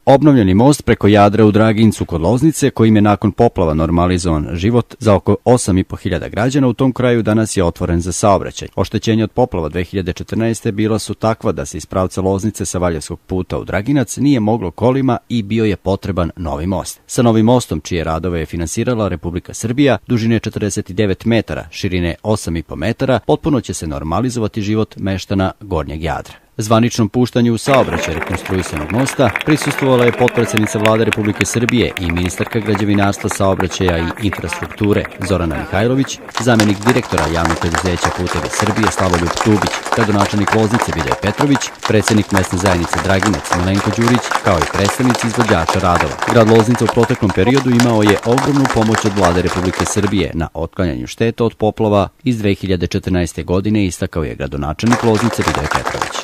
Obnovljeni most preko Jadra u Dragincu kod Loznice, kojim je nakon poplava normalizovan život za oko 8.500 građana u tom kraju, danas je otvoren za saobraćaj. Oštećenje od poplava 2014. bila su takva da se iz pravca Loznice sa Valjevskog puta u Draginac nije moglo kolima i bio je potreban novi most. Sa novim mostom, čije radove je finansirala Republika Srbija, dužine 49 metara, širine 8,5 metara, potpuno će se normalizovati život meštana Gornjeg Jadra. Zvaničnom puštanju u saobraćaj rekonstruisanog mosta prisustvovala je potpredsednica Vlade Republike Srbije i ministarka građevinarstva, saobraćaja i infrastrukture Zorana Mihajlović, zamenik direktora Javnog preduzeća Putevi Srbije Slavoljub Tubić, gradonačelnik Loznice Vidoje Petrović, predsednik mesne zajednice Draginac Milenko Đurić, kao i predstavnici izvođača radova. Grad Loznica u proteklom periodu imao je ogromnu pomoć od Vlade Republike Srbije na otklanjanju šteta od poplava iz 2014. godine, istakao je gradonačelnik Loznice Vidoje Petrović.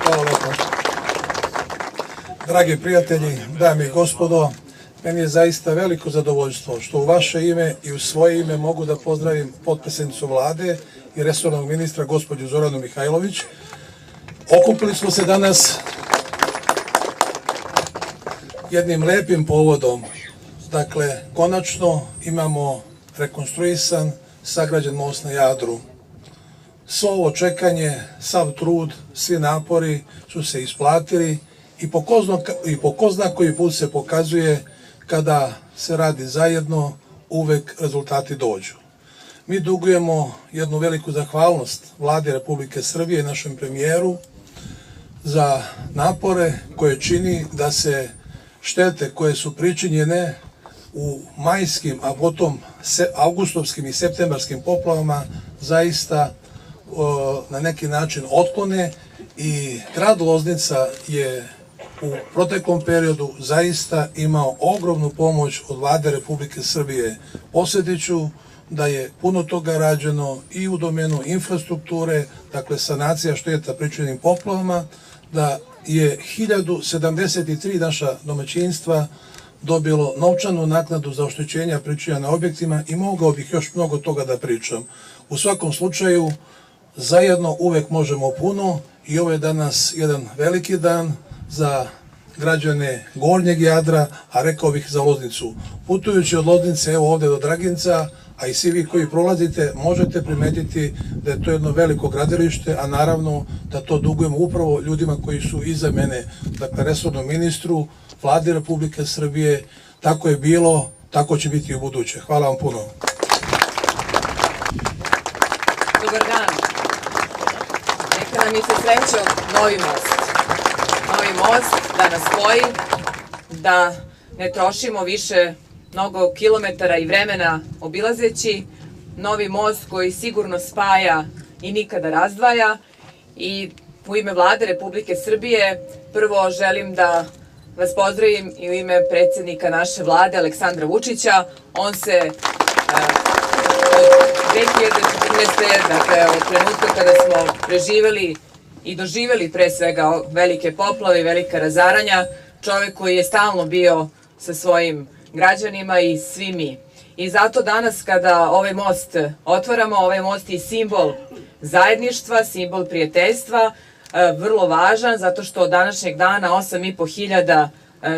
Hvala lepo. Dragi prijatelji, dame i gospodo, meni je zaista veliko zadovoljstvo što u vaše ime i u svoje ime mogu da pozdravim potpredsednicu Vlade i resornog ministra gospođu Zoranu Mihajlović. Okupili smo se danas jednim lepim povodom. Dakle, konačno imamo rekonstruisan, sagrađen most na Jadru. Svo ovo čekanje, sav trud, svi napori su se isplatili i po ko zna koji put se pokazuje kada se radi zajedno, uvek rezultati dođu. Mi dugujemo jednu veliku zahvalnost Vladi Republike Srbije i našem premijeru za napore koje čini da se štete koje su pričinjene u majskim, a potom avgustovskim i septembarskim poplavama zaista na neki način otklone i grad Loznica je u proteklom periodu zaista imao ogromnu pomoć od Vlade Republike Srbije. Posjetiću da je puno toga rađeno i u domenu infrastrukture, dakle sanacija šteta pričinjenim poplavama, da je 1073 naša domaćinstva dobilo novčanu naknadu za oštećenja pričinjena na objektima i mogao bih još mnogo toga da pričam. U svakom slučaju, zajedno uvek možemo puno i ovo je danas jedan veliki dan za građane Gornjeg Jadra, a rekao bih za Loznicu. Putujući od Loznice evo ovde do Draginca, a i svi vi koji prolazite možete primetiti da je to jedno veliko gradilište, a naravno da to dugujemo upravo ljudima koji su iza mene, dakle resornom ministru, Vladi Republike Srbije. Tako je bilo, tako će biti i u buduće. Hvala vam puno. Dobar dan. Neka nam je se srećom novi most. Novi most da nas spoji, da ne trošimo više mnogo kilometara i vremena obilazeći. Novi most koji sigurno spaja i nikada razdvaja. I u ime Vlade Republike Srbije prvo želim da vas pozdravim i u ime predsjednika naše Vlade Aleksandra Vučića. On se od 2014. dakle od trenutka kada smo preživeli i doživeli pre svega velike poplave i velika razaranja, čovek koji je stalno bio sa svojim građanima i svi mi. I zato danas kada ovaj most otvaramo, ovaj most je simbol zajedništva, simbol prijateljstva, vrlo važan zato što od današnjeg dana 8.500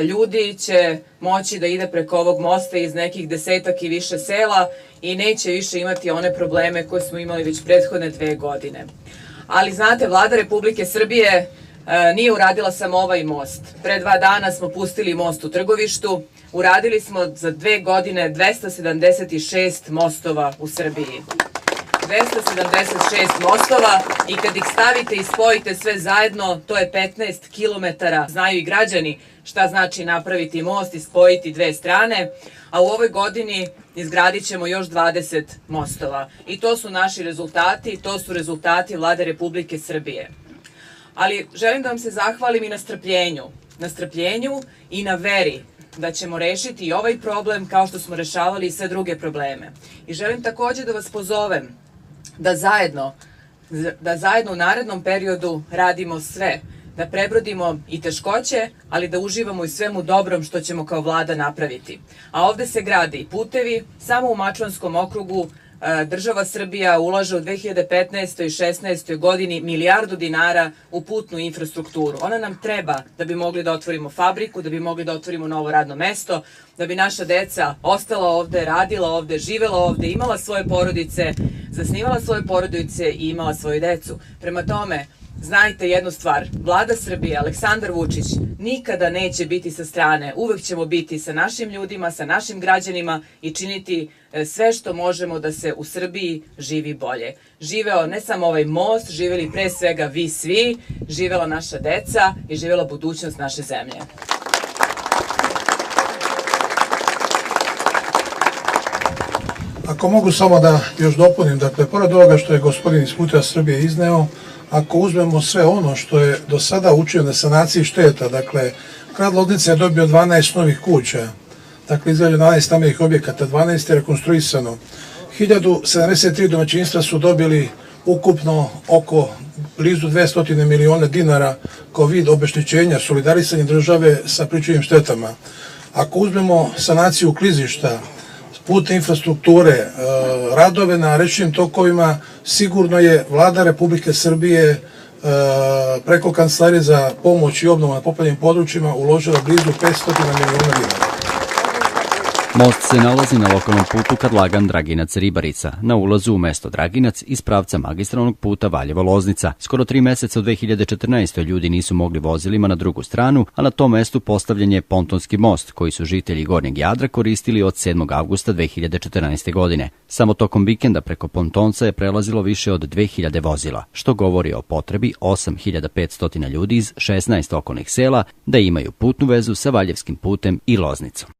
ljudi će moći da ide preko ovog mosta iz nekih desetak i više sela i neće više imati one probleme koje smo imali već prethodne 2 godine. Ali znate, Vlada Republike Srbije nije uradila samo ovaj most. Pre 2 dana smo pustili most u Trgovištu, uradili smo za 2 godine 276 mostova u Srbiji. 276 mostova i kad ih stavite i spojite sve zajedno, to je 15 kilometara. Znaju i građani šta znači napraviti most i spojiti 2 strane, a u ovoj godini izgradit ćemo još 20 mostova. I to su naši rezultati, to su rezultati Vlade Republike Srbije. Ali želim da vam se zahvalim i na strpljenju i na veri da ćemo rešiti i ovaj problem kao što smo rešavali i sve druge probleme. I želim takođe da vas pozovem da zajedno u narednom periodu radimo sve, da prebrodimo i teškoće, ali da uživamo i svemu dobrom što ćemo kao Vlada napraviti. A ovde se grade i putevi, samo u Mačvanskom okrugu država Srbija ulaže u 2015. i 2016. godini milijardu dinara u putnu infrastrukturu. Ona nam treba da bi mogli da otvorimo fabriku, da bi mogli da otvorimo novo radno mesto, da bi naša deca ostala ovde, radila ovde, živela ovde, imala svoje porodice, zasnivala svoje porodice i imala svoju decu. Prema tome, znajte jednu stvar, Vlada Srbije, Aleksandar Vučić, nikada neće biti sa strane, uvek ćemo biti sa našim ljudima, sa našim građanima i činiti sve što možemo da se u Srbiji živi bolje. Živeo ne samo ovaj most, živeli pre svega vi svi, živela naša deca i živela budućnost naše zemlje. Ako mogu samo da još dopunim, dakle, pored ovoga što je gospodin iz Putevi Srbije izneo, ako uzmemo sve ono što je do sada učio na sanaciji šteta, dakle, grad Loznica je dobio 12 novih kuća, dakle, izgrađeno 12 stambenih objekata, 12 je rekonstruisano, 1073 domaćinstva su dobili ukupno oko blizu 200 miliona dinara kao vid obeštećenja, solidarisanja države sa pričuvnim štetama. Ako uzmemo sanaciju klizišta, putne infrastrukture, radove na rečnim tokovima, sigurno je Vlada Republike Srbije preko Kancelarije za pomoć i obnovu na poplavljenim područjima uložila blizu 500 miliona dinara. Most se nalazi na lokalnom putu Kadlagan-Draginac-Ribarica, na ulazu u mesto Draginac iz pravca magistralnog puta Valjevo-Loznica. Skoro 3 meseca u 2014. ljudi nisu mogli vozilima na drugu stranu, a na tom mestu postavljen je pontonski most, koji su žitelji Gornjeg Jadra koristili od 7. avgusta 2014. godine. Samo tokom vikenda preko pontonca je prelazilo više od 2000 vozila, što govori o potrebi 8500 ljudi iz 16 okolnih sela da imaju putnu vezu sa Valjevskim putem i Loznicom.